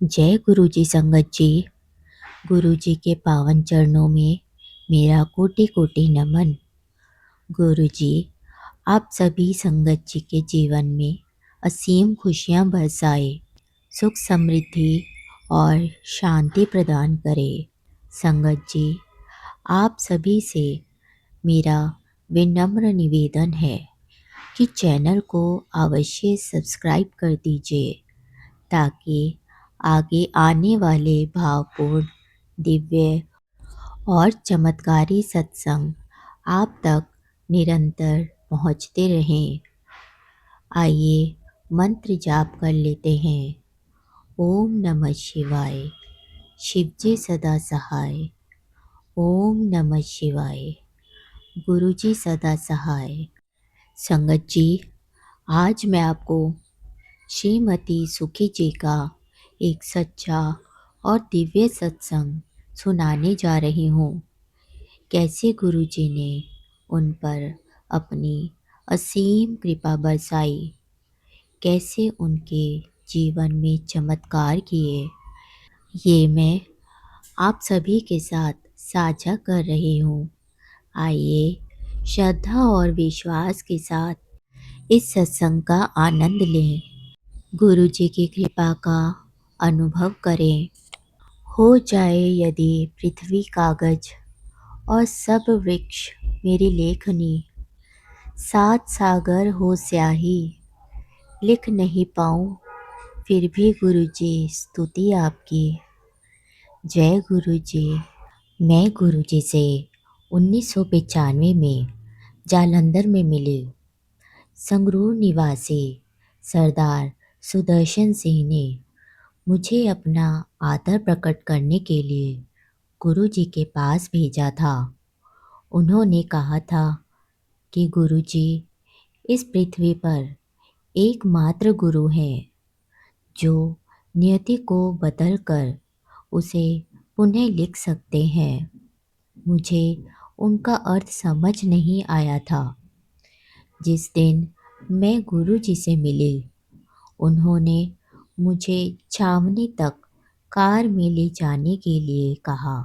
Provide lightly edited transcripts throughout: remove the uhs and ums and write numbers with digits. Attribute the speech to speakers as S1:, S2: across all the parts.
S1: जय गुरु जी संगत जी। गुरु जी के पावन चरणों में मेरा कोटि कोटि नमन। गुरु जी, आप सभी संगत जी के जीवन में असीम खुशियाँ बरसाए, सुख समृद्धि और शांति प्रदान करे। संगत जी, आप सभी से मेरा विनम्र निवेदन है कि चैनल को अवश्य सब्सक्राइब कर दीजिए ताकि आगे आने वाले भावपूर्ण, दिव्य और चमत्कारी सत्संग आप तक निरंतर पहुँचते रहें। आइए मंत्र जाप कर लेते हैं। ओम नमः शिवाय। शिव जी सदा सहाय। ओम नमः शिवाय। गुरु जी सदा सहाय। संगत जी, आज मैं आपको श्रीमती सुखी जी का एक सच्चा और दिव्य सत्संग सुनाने जा रही हूँ। कैसे गुरु जी ने उन पर अपनी असीम कृपा बरसाई, कैसे उनके जीवन में चमत्कार किए, ये मैं आप सभी के साथ साझा कर रही हूँ। आइए श्रद्धा और विश्वास के साथ इस सत्संग का आनंद लें, गुरु जी की कृपा का अनुभव करें। हो जाए यदि पृथ्वी कागज और सब वृक्ष मेरी लेखनी, सात सागर हो स्याही, लिख नहीं पाऊँ फिर भी गुरु जी स्तुति आपकी। जय गुरु जी। मैं गुरु जी से 1995 में जालंधर में मिली। संगरूर निवासी सरदार सुदर्शन सिंह ने मुझे अपना आदर प्रकट करने के लिए गुरु जी के पास भेजा था। उन्होंने कहा था कि गुरु जी इस पृथ्वी पर एकमात्र गुरु हैं जो नियति को बदलकर उसे पुनः लिख सकते हैं। मुझे उनका अर्थ समझ नहीं आया था। जिस दिन मैं गुरु जी से मिली, उन्होंने मुझे छावनी तक कार में ले जाने के लिए कहा,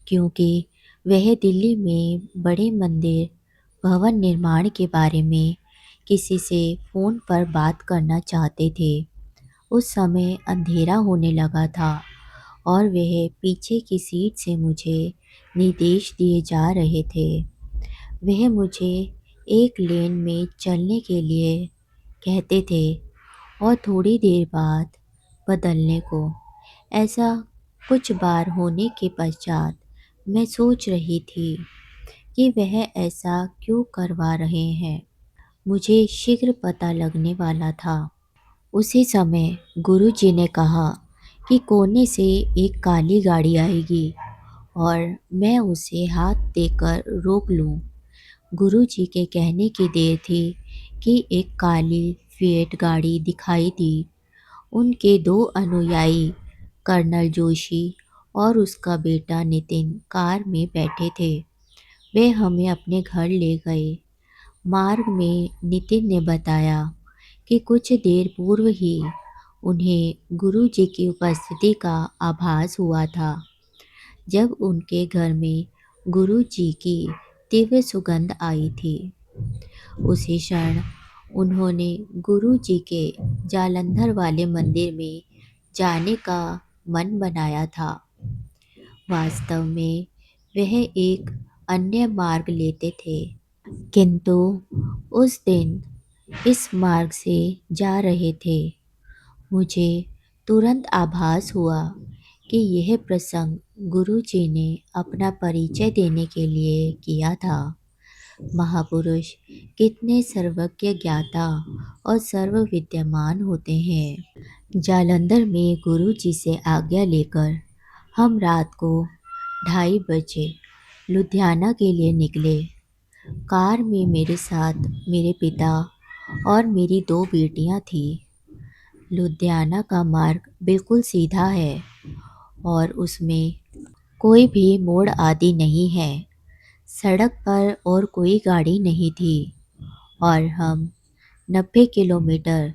S1: क्योंकि वह दिल्ली में बड़े मंदिर भवन निर्माण के बारे में किसी से फ़ोन पर बात करना चाहते थे। उस समय अंधेरा होने लगा था और वह पीछे की सीट से मुझे निर्देश दिए जा रहे थे। वह मुझे एक लेन में चलने के लिए कहते थे और थोड़ी देर बाद बदलने को। ऐसा कुछ बार होने के पश्चात मैं सोच रही थी कि वह ऐसा क्यों करवा रहे हैं। मुझे शीघ्र पता लगने वाला था। उसी समय गुरु जी ने कहा कि कोने से एक काली गाड़ी आएगी और मैं उसे हाथ देकर रोक लूं। गुरु जी के कहने की देर थी कि एक काली फिएट गाड़ी दिखाई दी। उनके दो अनुयायी कर्नल जोशी और उसका बेटा नितिन कार में बैठे थे। वे हमें अपने घर ले गए। मार्ग में नितिन ने बताया कि कुछ देर पूर्व ही उन्हें गुरु जी की उपस्थिति का आभास हुआ था। जब उनके घर में गुरु जी की दिव्य सुगंध आई थी, उसी क्षण उन्होंने गुरु जी के जालंधर वाले मंदिर में जाने का मन बनाया था। वास्तव में वह एक अन्य मार्ग लेते थे, किंतु उस दिन इस मार्ग से जा रहे थे। मुझे तुरंत आभास हुआ कि यह प्रसंग गुरु जी ने अपना परिचय देने के लिए किया था। महापुरुष कितने सर्वज्ञ ज्ञाता और सर्व विद्यमान होते हैं। जालंधर में गुरु जी से आज्ञा लेकर हम रात को 2:30 बजे लुधियाना के लिए निकले। कार में मेरे साथ मेरे पिता और मेरी 2 बेटियां थीं। लुधियाना का मार्ग बिल्कुल सीधा है और उसमें कोई भी मोड़ आदि नहीं है। सड़क पर और कोई गाड़ी नहीं थी और हम 90 किलोमीटर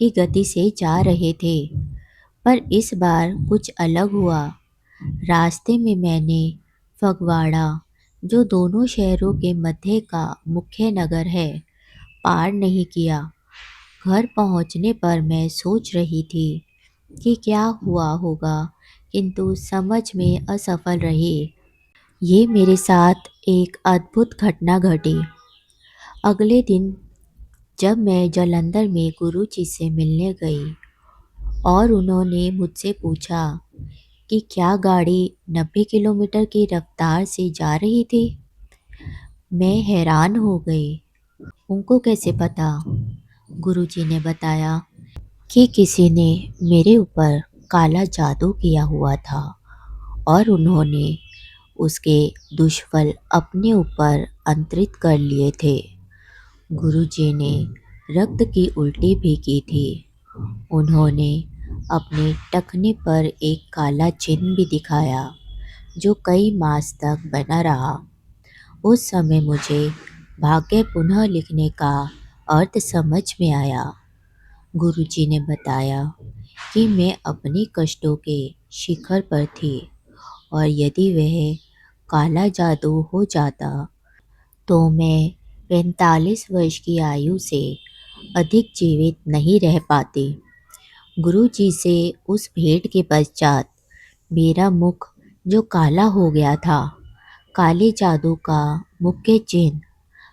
S1: की गति से जा रहे थे। पर इस बार कुछ अलग हुआ। रास्ते में मैंने फगवाड़ा, जो दोनों शहरों के मध्य का मुख्य नगर है, पार नहीं किया। घर पहुंचने पर मैं सोच रही थी कि क्या हुआ होगा, किंतु समझ में असफल रही। ये मेरे साथ एक अद्भुत घटना घटी। अगले दिन जब मैं जालंधर में गुरुजी से मिलने गई और उन्होंने मुझसे पूछा कि क्या गाड़ी 90 किलोमीटर की रफ्तार से जा रही थी, मैं हैरान हो गई। उनको कैसे पता? गुरुजी ने बताया कि किसी ने मेरे ऊपर काला जादू किया हुआ था और उन्होंने उसके दुष्फल अपने ऊपर अंतरित कर लिए थे। गुरुजी ने रक्त की उल्टी भी की थी। उन्होंने अपने टखने पर एक काला चिन्ह भी दिखाया, जो कई मास तक बना रहा। उस समय मुझे भाग्य पुनः लिखने का अर्थ समझ में आया। गुरुजी ने बताया कि मैं अपने कष्टों के शिखर पर थी और यदि वह काला जादू हो जाता तो मैं 45 वर्ष की आयु से अधिक जीवित नहीं रह पाती। गुरुजी से उस भेंट के पश्चात मेरा मुख जो काला हो गया था, काले जादू का मुख्य चिन्ह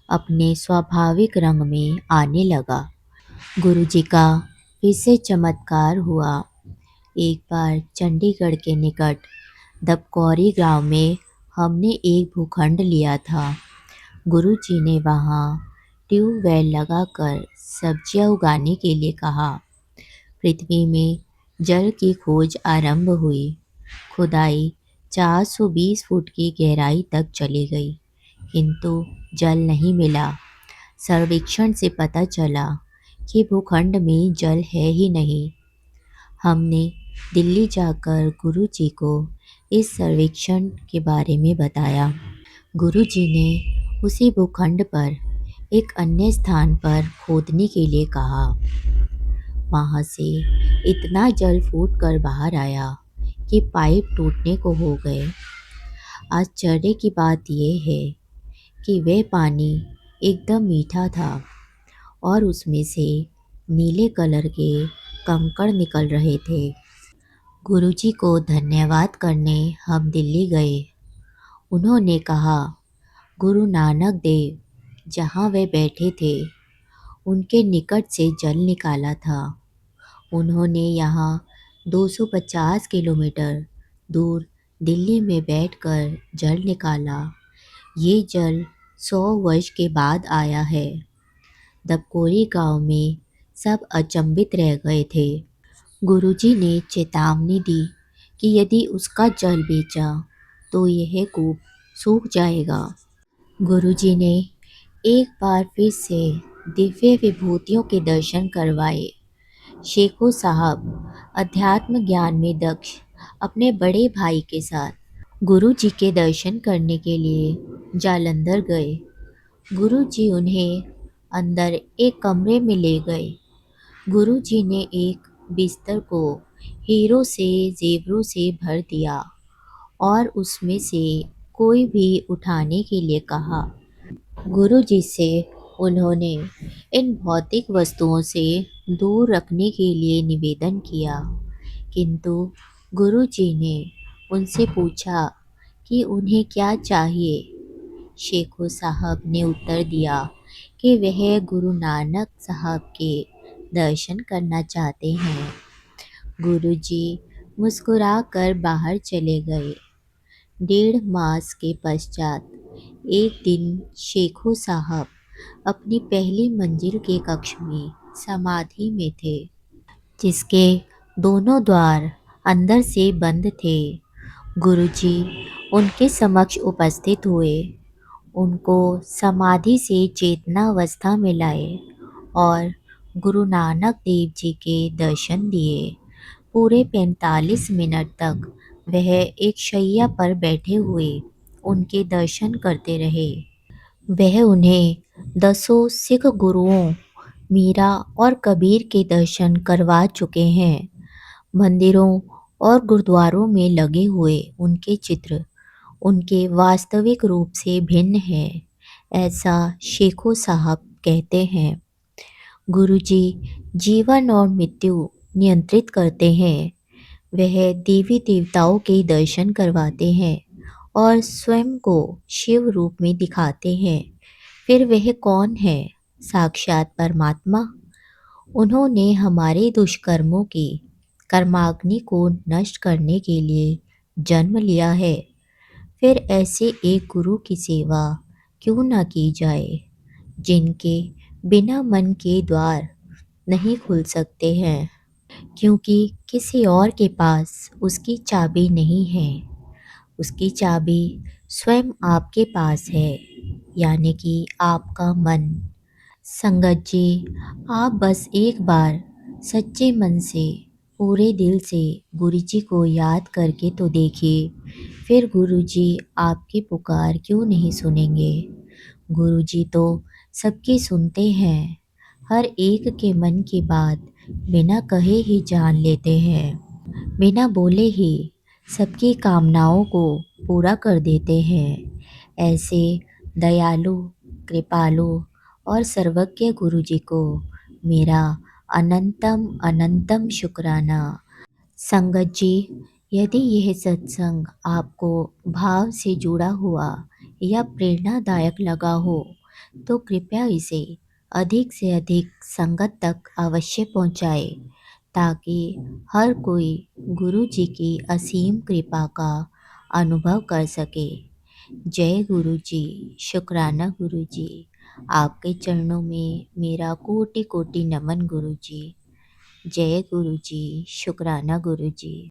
S1: अपने स्वाभाविक रंग में आने लगा। गुरुजी का फिर से चमत्कार हुआ। एक बार चंडीगढ़ के निकट दबकौरी गांव में हमने एक भूखंड लिया था। गुरुजी ने वहां ट्यूबवेल लगाकर सब्जियां उगाने के लिए कहा। पृथ्वी में जल की खोज आरंभ हुई। खुदाई 420 फुट की गहराई तक चली गई, किंतु जल नहीं मिला। सर्वेक्षण से पता चला कि भूखंड में जल है ही नहीं। हमने दिल्ली जाकर गुरुजी को इस सर्वेक्षण के बारे में बताया। गुरुजी ने उसी भूखंड पर एक अन्य स्थान पर खोदने के लिए कहा। वहां से इतना जल फूट कर बाहर आया कि पाइप टूटने को हो गए। आश्चर्य की बात यह है कि वह पानी एकदम मीठा था और उसमें से नीले कलर के कंकड़ निकल रहे थे। गुरुजी को धन्यवाद करने हम दिल्ली गए। उन्होंने कहा, गुरु नानक देव जहाँ वे बैठे थे, उनके निकट से जल निकाला था। उन्होंने यहाँ 250 किलोमीटर दूर दिल्ली में बैठकर जल निकाला। ये जल 100 वर्ष के बाद आया है। दबकोरी गांव में सब अचंभित रह गए थे। गुरुजी ने चेतावनी दी कि यदि उसका जल बेचा तो यह कूप सूख जाएगा। गुरुजी ने एक बार फिर से दिव्य विभूतियों के दर्शन करवाए। शेखो साहब अध्यात्म ज्ञान में दक्ष अपने बड़े भाई के साथ गुरुजी के दर्शन करने के लिए जालंधर गए। गुरुजी उन्हें अंदर एक कमरे में ले गए। गुरुजी ने एक बिस्तर को हीरों से जेवरों से भर दिया और उसमें से कोई भी उठाने के लिए कहा। गुरुजी से उन्होंने इन भौतिक वस्तुओं से दूर रखने के लिए निवेदन किया, किंतु गुरुजी ने उनसे पूछा कि उन्हें क्या चाहिए। शेखो साहब ने उत्तर दिया कि वह गुरु नानक साहब के दर्शन करना चाहते हैं। गुरुजी मुस्कुराकर बाहर चले गए। 1.5 मास के पश्चात एक दिन शेखो साहब अपनी पहली मंजिल के कक्ष में समाधि में थे, जिसके दोनों द्वार अंदर से बंद थे। गुरुजी उनके समक्ष उपस्थित हुए, उनको समाधि से चेतनावस्था में लाए और गुरु नानक देव जी के दर्शन दिए। पूरे 45 मिनट तक वह एक शैया पर बैठे हुए उनके दर्शन करते रहे। वह उन्हें 10 सिख गुरुओं मीरा और कबीर के दर्शन करवा चुके हैं। मंदिरों और गुरुद्वारों में लगे हुए उनके चित्र उनके वास्तविक रूप से भिन्न है, ऐसा शेखो साहब कहते हैं। गुरुजी जीवन और मृत्यु नियंत्रित करते हैं। वह देवी देवताओं के दर्शन करवाते हैं और स्वयं को शिव रूप में दिखाते हैं। फिर वह कौन है? साक्षात परमात्मा। उन्होंने हमारे दुष्कर्मों की कर्माग्नि को नष्ट करने के लिए जन्म लिया है। फिर ऐसे एक गुरु की सेवा क्यों न की जाए, जिनके बिना मन के द्वार नहीं खुल सकते हैं, क्योंकि किसी और के पास उसकी चाबी नहीं है। उसकी चाबी स्वयं आपके पास है, यानी कि आपका मन। संगत जी, आप बस एक बार सच्चे मन से, पूरे दिल से गुरु जी को याद करके तो देखिए, फिर गुरु जी आपकी पुकार क्यों नहीं सुनेंगे। गुरु जी तो सबकी सुनते हैं, हर एक के मन की बात बिना कहे ही जान लेते हैं। बिना बोले ही सबकी कामनाओं को पूरा कर देते हैं। ऐसे दयालु, कृपालु और सर्वज्ञ गुरु जी को मेरा अनंतम अनंतम शुक्राना। संगत जी, यदि यह सत्संग आपको भाव से जुड़ा हुआ या प्रेरणादायक लगा हो, तो कृपया इसे अधिक से अधिक संगत तक अवश्य पहुंचाएं, ताकि हर कोई गुरु जी की असीम कृपा का अनुभव कर सके। जय गुरु जी। शुक्राना गुरु जी। आपके चरणों में मेरा कोटि कोटि नमन गुरु जी। जय गुरु जी। शुक्राना गुरु जी।